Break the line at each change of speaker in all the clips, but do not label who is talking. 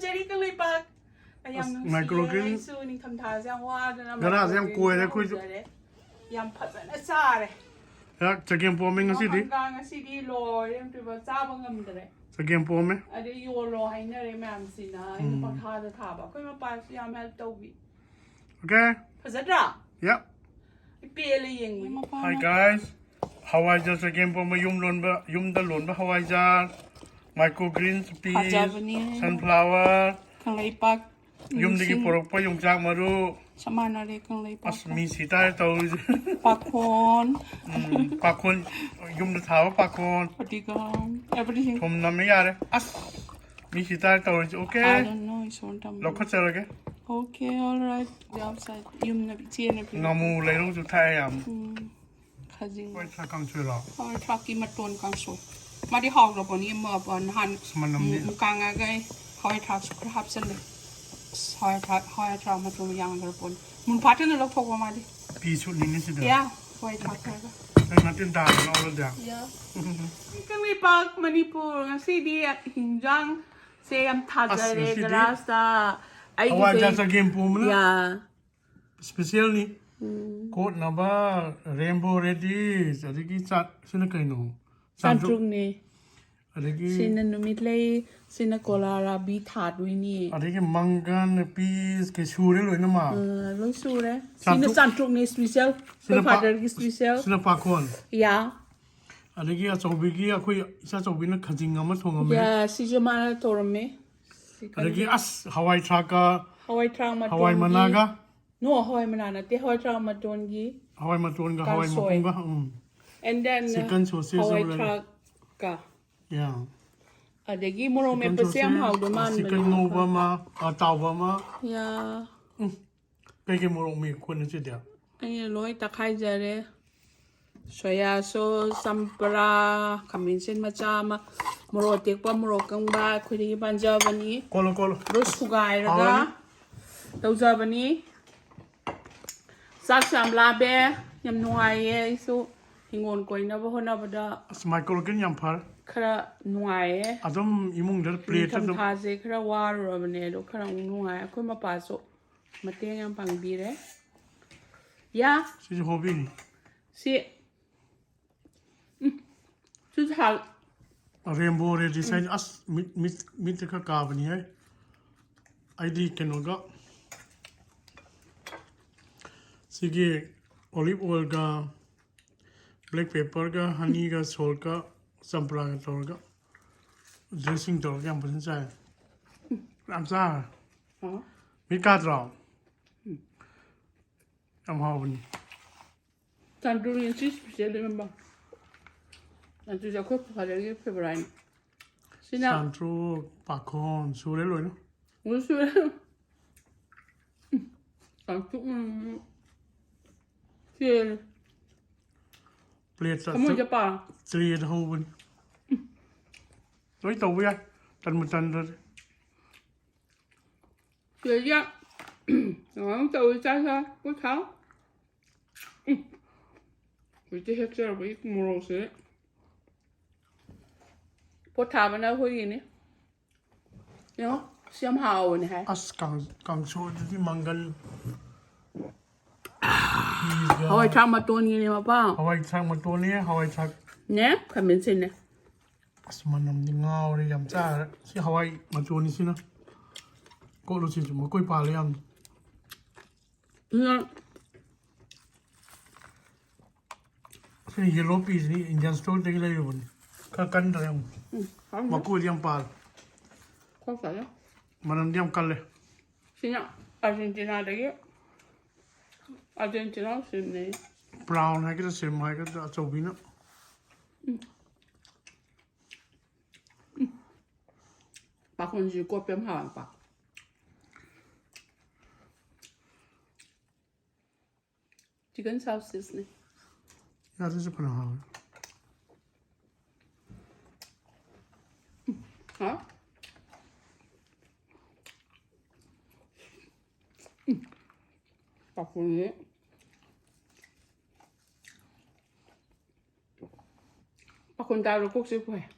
jadi kelipak. Ayam nasi su ni kamta siang wah dan
Gara siang kue deh kue.
Yang pasal nasi.
Ya, chagem pomba ngasih di.
Ngasih di loh, yang tu baca bangam deh.
Chagem pomba.
Ada yolo hai nari mam sina, ini pakha dah thaba. Kau mau pas yang hal tahu.
Okay.
Pasal dah?
Yep.
Pilih yang ni.
Hi guys. Hawaijar chagem pomba yum dah lon ba Hawaijar. Microgreens, peas, sunflower.
Kang lepak.
Yum digi porok pa yung jak maru.
Sama nari kang lepak.
As mi sita tahu.
Pakon.
Pakon yum dah tahu pakon.
Patikam. Everything.
Thom nam ni yare. As mi sita tahu. Okay.
I don't know. It's one time.
Lokal cara ke?
Okay, all right. The outside. Yum na bici na bici.
Ngamu lelong tu thai yam.
Kazing.
Kau cakap kangsoi lah.
Haore traki maton kangsoi. Mari hawk lo pun ini mau pun han.
Semanam ni.
Kang agai haore trak kerap sendiri. Haore trak maton yang terpun. Mun patut nak pokok mari.
Pisu ni sih dah.
Ya, haore trak kerja.
Nanti dah orang dah.
Ya. Ikan lepak Manipur ngasih dia hinjang sayam taza le gerasa.
Hawaijar chagem pomba na.
Ya.
Special ni. Kot naba rainbow ready. Jadi kita sini kau no.
Santruk ni.
Adagi.
Sina numit lay sina kolara bi thad wini.
Adagi mangan peas ke shure loh nama.
Lo shure. Sina santruk ni special. Kau father ki special.
Sina pakon.
Ya.
Adagi acaubi aku isa acaubi nak kajing ngamat thong
Ya, si jemana torme.
Adagi as Hawaii traka.
Hawaii trak maton.
Hawaii managa.
No, Hawaii manana. Te Hawaii trak maton gi.
Hawaii maton ga Hawaii mupunga.
And then
Chicken sausage
Hawaii trak ka.
Yeah.
Adagi moro me pasiam hau do man.
Chicken nova ma, tauba ma.
Ya.
Kaya moro me kun ni dia.
Ani loi takai jare. Soya sauce, sampara, kaminsin macama, moro tekpa, moro kangba, kuri banjabani.
Kolo.
Terus kugai raga. Taujabani. Sak samlabe, yam nuaye isu. Hingon koi na boho na bada.
Michael kin yam par.
Kara nuaye.
Adam imung dar plate
Kam thaze kara waru abane do kara nuaye. Koi mapaso. Mate yam pangbire. Ya.
Si hobby ni.
Si. Hal.
Rainbow red design as mit ka kabani hai. ID kenoga. Sige olive oil ka, black pepper ka, honey ka, salt ka, sampra ka tol ka, dressing tol ka yang pasin saya. Ramsa. Mit ka trao. Am hau ni.
Tandoori yang sih spesial memang. Nanti aku pada lagi Februari. Sina.
Santro pakon sure loh no.
Musuh. Santuk. Sial.
Plate
Kamu siapa?
Three hau pun. Nói tàu với anh, tần rồi.
Sial ya. Orang tahu saya, kau tahu. Kita hektar baik murah sih. Pot thả vào đâu thôi nhỉ? Nhớ, xem hào này hả?
As kangsoi jadi mangal.
Hawaii trak maton gini apa?
Hawaii trak maton ni, Hawaii trak.
Nè, kami sini.
As manam ni ngau ni yam cha si Hawaii maton ni sini. Kau lu si cuma kau ipal yam.
Iya.
Sini yellow peas ni Indian store tegi lagi pun. Kan dah yang. Maku diam pal.
Kau saya?
Manam diam kalle.
Sini Argentina lagi. Argentina sini.
Brown hai kita sim hai kita cobi na.
Pak kunci kopi mahal pak. Chicken sauces ni.
Ya tu sepenuh hal.
Hah? Pak kunci. Pak kunci taruh kok sih boleh.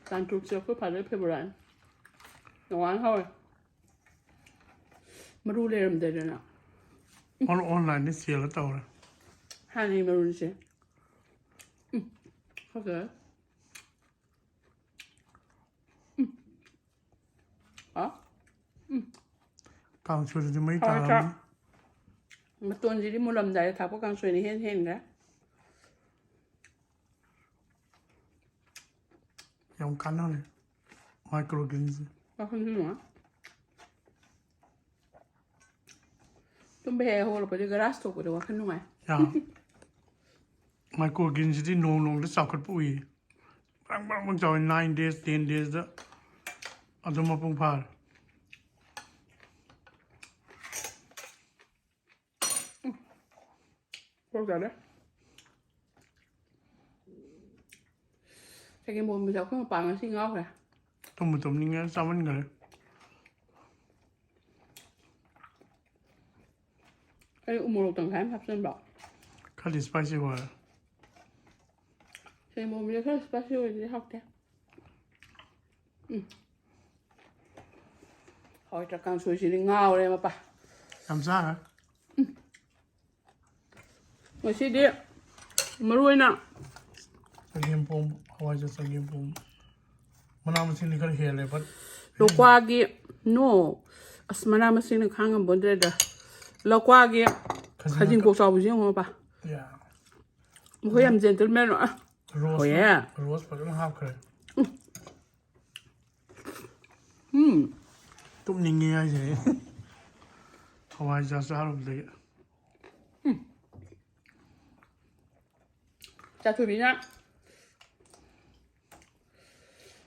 단tuk siapa pada Februari. Orang Hawaii. Maru leram dari na.
online ni siapa tahu lah.
Hani maru sih. Okay. Ah?
Kangsoi tu mai
Hawaitharak.
tahu.
Maton jadi mulam dari tapi kangsoi ni hen dah.
Yang kanan ni microgreens.
Apa semua? Tumbe hole pada geras tu pada wakan nungai.
Ya. Microgreens jadi nong tu sakit pui. Bang jauh 9 days 10 days dah. Ada mapung par.
Kau dah. Cái mồm bây giờ có một bằng xin ngốc à?
Tôm ni nghe sao vẫn người.
Cái một tầng khám hấp sinh bọc.
Khá là spicy quá.
Cái mồm bây giờ khá special để học thế. Hỏi cho càng suy chỉ đi ngao đây mà bà.
Làm sao hả?
Ngồi xí đi. Mà ruồi nào.
Chagem pomba, Hawaijar chagem pomba. Mana mesin ni kan hele but
Lo qua gi no. Asmana masih nak hangat benda dah. Lo qua gi. Khajin cuộc sống gì không bà?
ya.
Một cái em gentleman rồi.
Rose.
Oh yeah.
Rose pada half kare. Tum ni nghe ai vậy? Hawaijar sao rồi đấy.
Chào thưa quý nhá.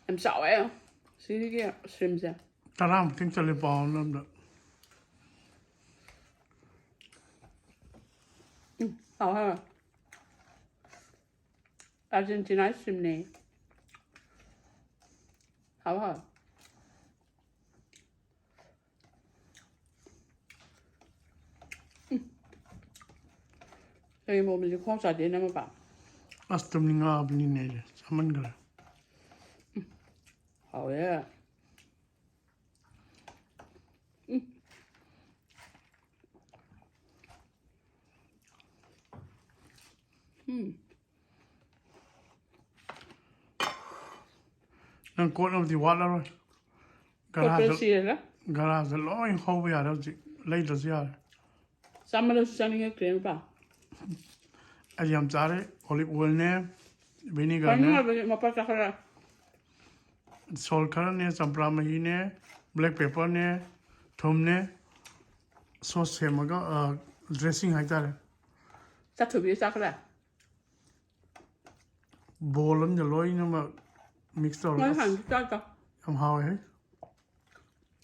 Em sợ ấy không? Xí đi kia, xem xem.
Ta làm tiếng chơi bao năm đó.
Hảo ha. Argentina xem nè. Hảo ha. Cái mồm mình không sợ đến mà bảo.
Astum ni ngah bini ni, saman kare.
Hảo đấy.
Nang kot of the water rồi.
Có cái gì đó.
Garage loi hau ya đâu chị lấy được gì à?
Sao mà nó sang những cái mà bảo.
Anh em trả đấy, olive oil nè, vinegar
Còn
nè,
nhưng mà bắt ra.
salt kara nè, sampra mahi nè, black pepper nè, thum nè, sauce है मगर dressing है तारे.
Sao thử biết sao ra.
Bowl anh loi nhưng mà mix rồi.
Nói thẳng cho cho.
Em hao ấy.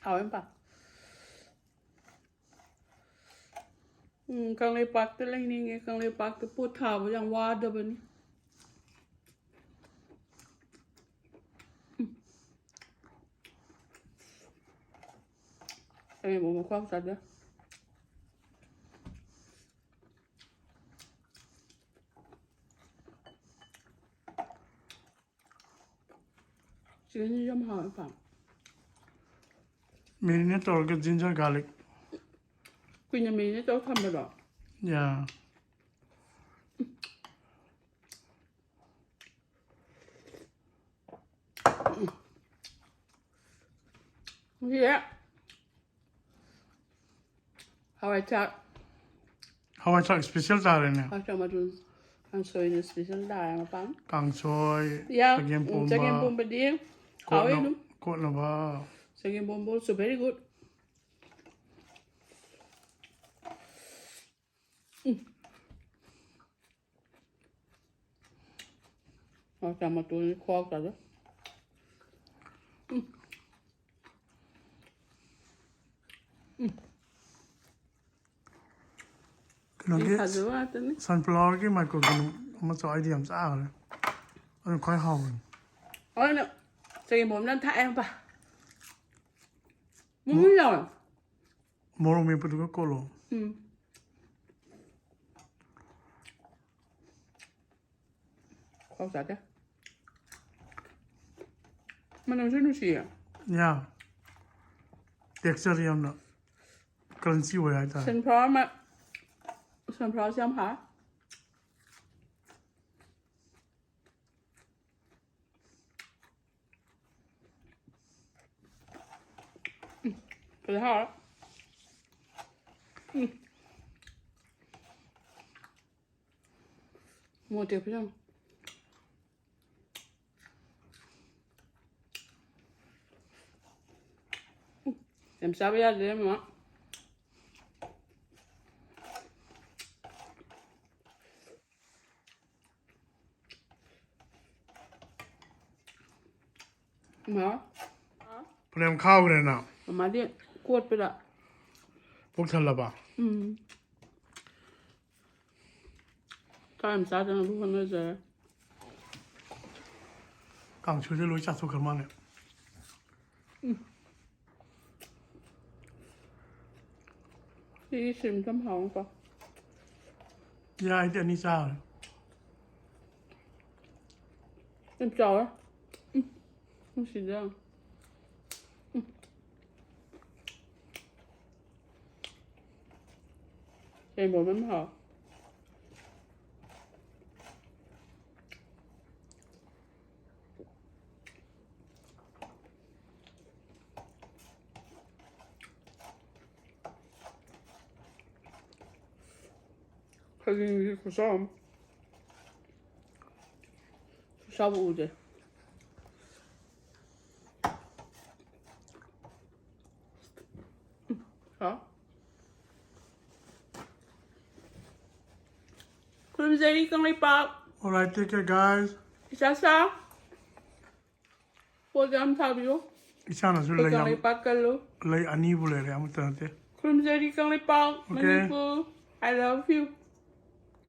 Hảo em bảo. Càng lấy bạc tới lấy nghe càng lấy bạc tới bút thảo với dạng hoa được bên. Em muốn một khoang sạch đó. Chỉ như dâm hỏi em bảo.
Marinate और के ginger garlic.
Quỳnh nhà mình nó thăm rồi đó.
Yeah.
Yeah. Hawaijar.
Hawaijar special तारे ने.
Hawaijar maton kangsoi ni special dah apa?
Kangsoi,
Yeah.
chagem
Chagem
pomba,
pomba dia. How are you?
kot na ba.
Chagem pomba also very good. Hawaijar maton ni kuah dah.
Nó
Ini
cái
khaju ada ni.
sunflower cái micro cái nó cho ai điểm ra rồi. Nó khoai hồng.
Oh no. Chagem pomba nan thai em ba. Mungkin rồi.
Moro me putu ka kolo.
Không sạch á. มันต้องช่วยดูสิอ่ะ
Ja. Texture yam na. Crunchy हो जाता है.
ฉันพร้อมอ่ะฉันพร้อมใช่ไหมคะไปแล้ว หมดเดี๋ยวพี่น้องเต็มซาบยาเลยมั้งมา
Prem खाओ रे ना.
มาดิกวดไปละ
Puk thal ba.
ถ้าเต็มซาจะรู้คนเลยจะ
Kang chu je loi cha su kharma ne.
ที่ชิมต้มหอมก่อน
Ya ai de ni cha.
เต็มจ่อแล้วต้องสีแดงเห็นบอกมันหอมเขากินข้าวซ้อมชอบอูเดฮะคุณเจนี่กังเลยปาก
Alright, take care guys.
อิชาซาโปรแกรมทำอยู่
Isana su
กั
le
ง
yam.
เลยปากกันลู
Le ani bule re am tan te.
คุณเจนี่กังเลยปากมัน
Okay.
คือ I love you